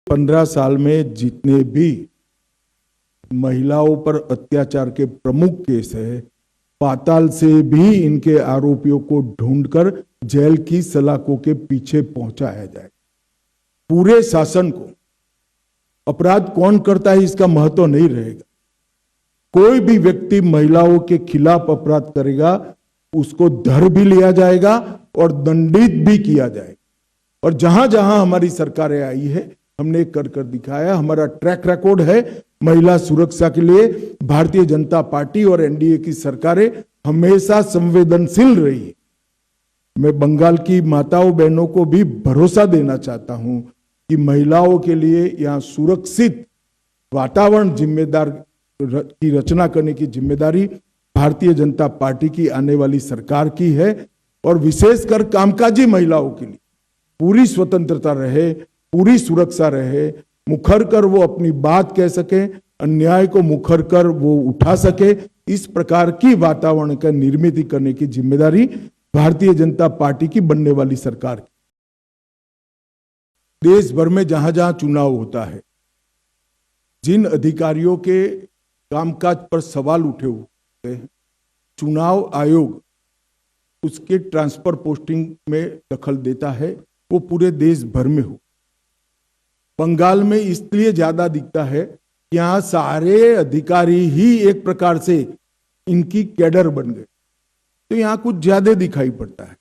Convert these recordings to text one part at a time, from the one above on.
15 साल में जितने भी महिलाओं पर अत्याचार के प्रमुख केस है, पाताल से भी इनके आरोपियों को ढूंढकर जेल की सलाखों के पीछे पहुंचाया जाए। पूरे शासन को अपराध कौन करता है इसका महत्व नहीं रहेगा। कोई भी व्यक्ति महिलाओं के खिलाफ अपराध करेगा उसको धर भी लिया जाएगा और दंडित भी किया जाएगा। और जहां जहां हमारी सरकारें आई है हमने कर कर दिखाया। हमारा ट्रैक रिकॉर्ड है महिला सुरक्षा के लिए। भारतीय जनता पार्टी और एनडीए की सरकारें हमेशा संवेदनशील रही है। मैं बंगाल की माताओं बहनों को भी भरोसा देना चाहता हूं कि महिलाओं के लिए यहां सुरक्षित वातावरण की रचना करने की जिम्मेदारी भारतीय जनता पार्टी की आने वाली सरकार की है। और विशेषकर कामकाजी महिलाओं के लिए पूरी स्वतंत्रता रहे, पूरी सुरक्षा रहे, मुखर कर वो अपनी बात कह सके, अन्याय को मुखर कर वो उठा सके, इस प्रकार की वातावरण का निर्मित करने की जिम्मेदारी भारतीय जनता पार्टी की बनने वाली सरकार की। देश भर में जहां जहां चुनाव होता है, जिन अधिकारियों के कामकाज पर सवाल उठे हुए हैं, चुनाव आयोग उसके ट्रांसफर पोस्टिंग में दखल देता है, वो पूरे देश भर में हो। बंगाल में इसलिए ज्यादा दिखता है कि यहां सारे अधिकारी ही एक प्रकार से इनकी कैडर बन गए, तो यहां कुछ ज्यादा दिखाई पड़ता है।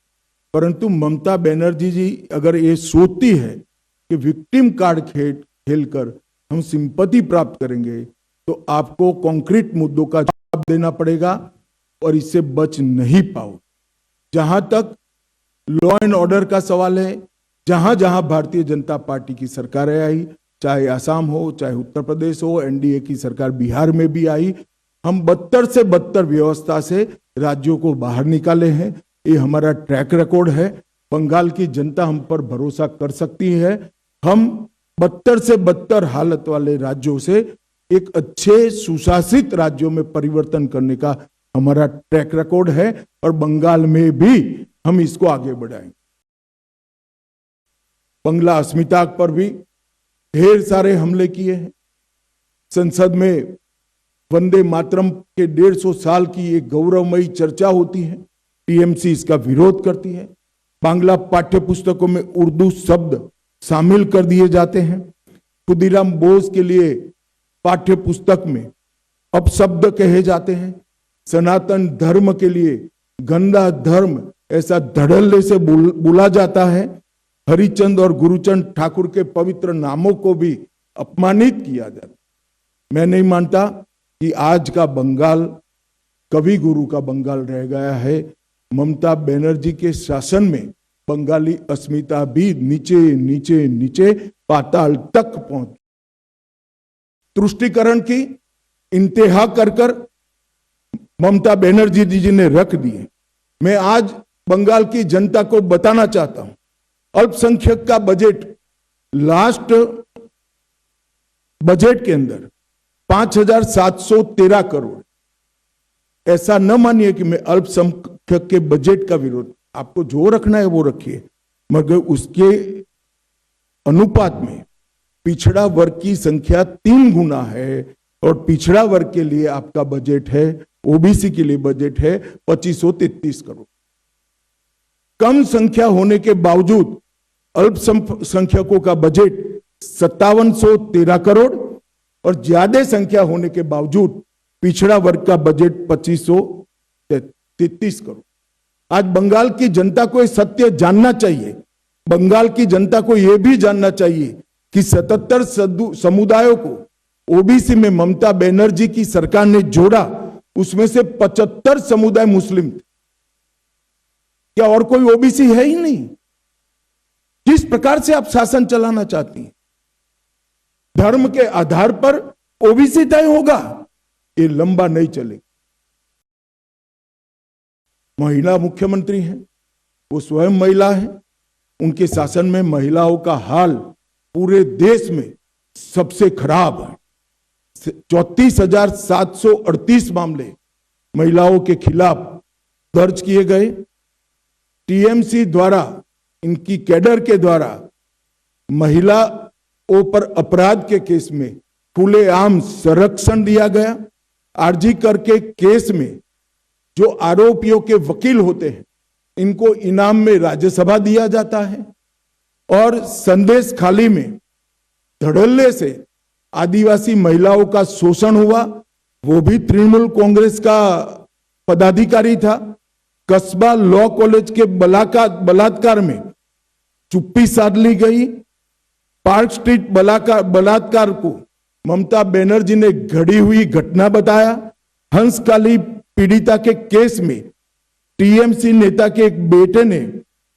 परंतु ममता बनर्जी जी अगर ये सोचती है कि विक्टिम कार्ड खेलकर हम सिंपैथी प्राप्त करेंगे, तो आपको कॉन्क्रीट मुद्दों का जवाब देना पड़ेगा और इससे बच नहीं पाओ। जहां तक लॉ एंड ऑर्डर का सवाल है, जहां जहां भारतीय जनता पार्टी की सरकारें आई, चाहे आसाम हो, चाहे उत्तर प्रदेश हो, एनडीए की सरकार बिहार में भी आई, हम बदतर से बदतर व्यवस्था से राज्यों को बाहर निकाले हैं। ये हमारा ट्रैक रिकॉर्ड है। बंगाल की जनता हम पर भरोसा कर सकती है। हम बदतर से बदतर हालत वाले राज्यों से एक अच्छे सुशासित राज्यों में परिवर्तन करने का हमारा ट्रैक रिकॉर्ड है और बंगाल में भी हम इसको आगे बढ़ाएंगे। बंगला अस्मिता पर भी ढेर सारे हमले किए हैं। संसद में वंदे मातरम के 150 साल की एक गौरवमयी चर्चा होती है, टीएमसी इसका विरोध करती है। बांग्ला पाठ्य पुस्तकों में उर्दू शब्द शामिल कर दिए जाते हैं। खुदीराम बोस के लिए पाठ्य पुस्तक में अपशब्द कहे जाते हैं। सनातन धर्म के लिए गंदा धर्म ऐसा धड़ल्ले से बोला जाता है। हरिचंद और गुरुचंद ठाकुर के पवित्र नामों को भी अपमानित किया जाता है। मैं नहीं मानता कि आज का बंगाल कवि गुरु का बंगाल रह गया है। ममता बनर्जी के शासन में बंगाली अस्मिता भी नीचे नीचे नीचे पाताल तक पहुंच, तुष्टिकरण की इंतहा कर ममता बनर्जी जी ने रख दिए। मैं आज बंगाल की जनता को बताना चाहता हूं, अल्पसंख्यक का बजट लास्ट बजट के अंदर 5,713 करोड़। ऐसा न मानिए कि मैं अल्पसंख्यक के बजट का विरोध, आपको जो रखना है वो रखिए, मगर उसके अनुपात में पिछड़ा वर्ग की संख्या 3 गुना है और पिछड़ा वर्ग के लिए आपका बजट है, ओबीसी के लिए बजट है 2533 करोड़। कम संख्या होने के बावजूद अल्पसंख्यकों का बजट 5713 करोड़ और ज्यादा संख्या होने के बावजूद पिछड़ा वर्ग का बजट 2533 करोड़। आज बंगाल की जनता को यह सत्य जानना चाहिए। बंगाल की जनता को यह भी जानना चाहिए कि 77 समुदायों को ओबीसी में ममता बनर्जी की सरकार ने जोड़ा, उसमें से 75 समुदाय मुस्लिम थे। क्या और कोई ओबीसी है ही नहीं? किस प्रकार से आप शासन चलाना चाहती हैं? धर्म के आधार पर ओबीसी तय होगा, ये लंबा नहीं चलेगा। महिला मुख्यमंत्री हैं, वो स्वयं महिला है। उनके शासन में महिलाओं का हाल पूरे देश में सबसे खराब है। 34,738 मामले महिलाओं के खिलाफ दर्ज किए गए। टीएमसी द्वारा, इनकी कैडर के द्वारा महिला पर अपराध के केस में खुलेआम संरक्षण दिया गया। आरजी करके केस में जो आरोपियों के वकील होते हैं, इनको इनाम में राज्यसभा दिया जाता है। और संदेश खाली में धड़ल्ले से आदिवासी महिलाओं का शोषण हुआ, वो भी तृणमूल कांग्रेस का पदाधिकारी था। कस्बा लॉ कॉलेज के बलात्कार में चुप्पी साध ली गई। पार्क स्ट्रीट बलात्कार को ममता बनर्जी ने घड़ी हुई घटना बताया। हंसकाली पीड़िता के केस में टीएमसी नेता के एक बेटे ने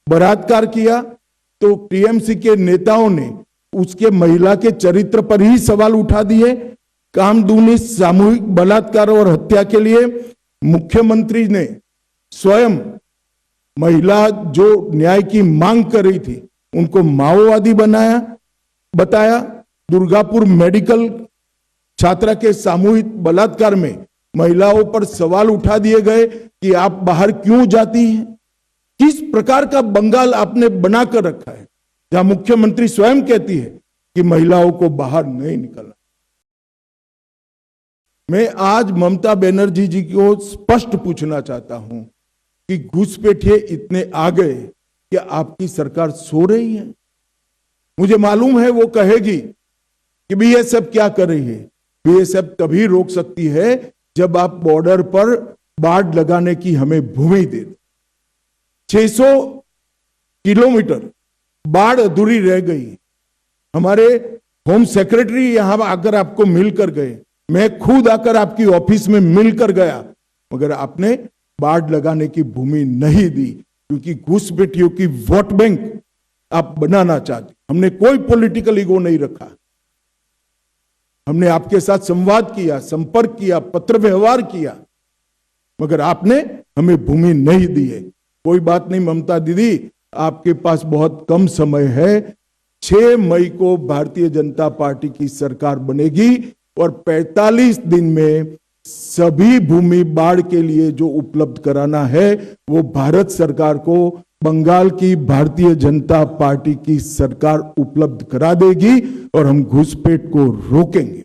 बलात्कार किया, तो टीएमसी के नेताओं ने उसके महिला के चरित्र पर ही सवाल उठा दिए। कामदूनी सामूहिक बलात्कार और हत्या के लिए मुख्यमंत्री ने स्वयं महिला जो न्याय की मांग कर रही थी उनको माओवादी बताया। दुर्गापुर मेडिकल छात्रा के सामूहिक बलात्कार में महिलाओं पर सवाल उठा दिए गए कि आप बाहर क्यों जाती हैं। किस प्रकार का बंगाल आपने बनाकर रखा है, जहां मुख्यमंत्री स्वयं कहती है कि महिलाओं को बाहर नहीं निकलना। मैं आज ममता बनर्जी जी को स्पष्ट पूछना चाहता हूं कि घुसपैठिए इतने आ गए कि आपकी सरकार सो रही है। मुझे मालूम है वो कहेगी कि बीएसएफ क्या कर रही है। बीएसएफ तभी रोक सकती है जब आप बॉर्डर पर बाड़ लगाने की हमें भूमि दे। 600 किलोमीटर बाढ़ अधूरी रह गई। हमारे होम सेक्रेटरी यहां आकर आपको मिलकर गए, मैं खुद आकर आपकी ऑफिस में मिलकर गया, मगर आपने बाढ़ लगाने की भूमि नहीं दी, क्योंकि घुसपैठियों की वोट बैंक आप बनाना चाहते। हमने कोई पॉलिटिकल ईगो नहीं रखा। हमने आपके साथ संवाद किया, संपर्क किया, पत्र व्यवहार किया, मगर आपने हमें भूमि नहीं दी है। कोई बात नहीं ममता दीदी, आपके पास बहुत कम समय है। 6 मई को भारतीय जनता पार्टी की सरकार बनेगी और 45 दिन में सभी भूमि बाढ़ के लिए जो उपलब्ध कराना है वो भारत सरकार को बंगाल की भारतीय जनता पार्टी की सरकार उपलब्ध करा देगी और हम घुसपैठ को रोकेंगे।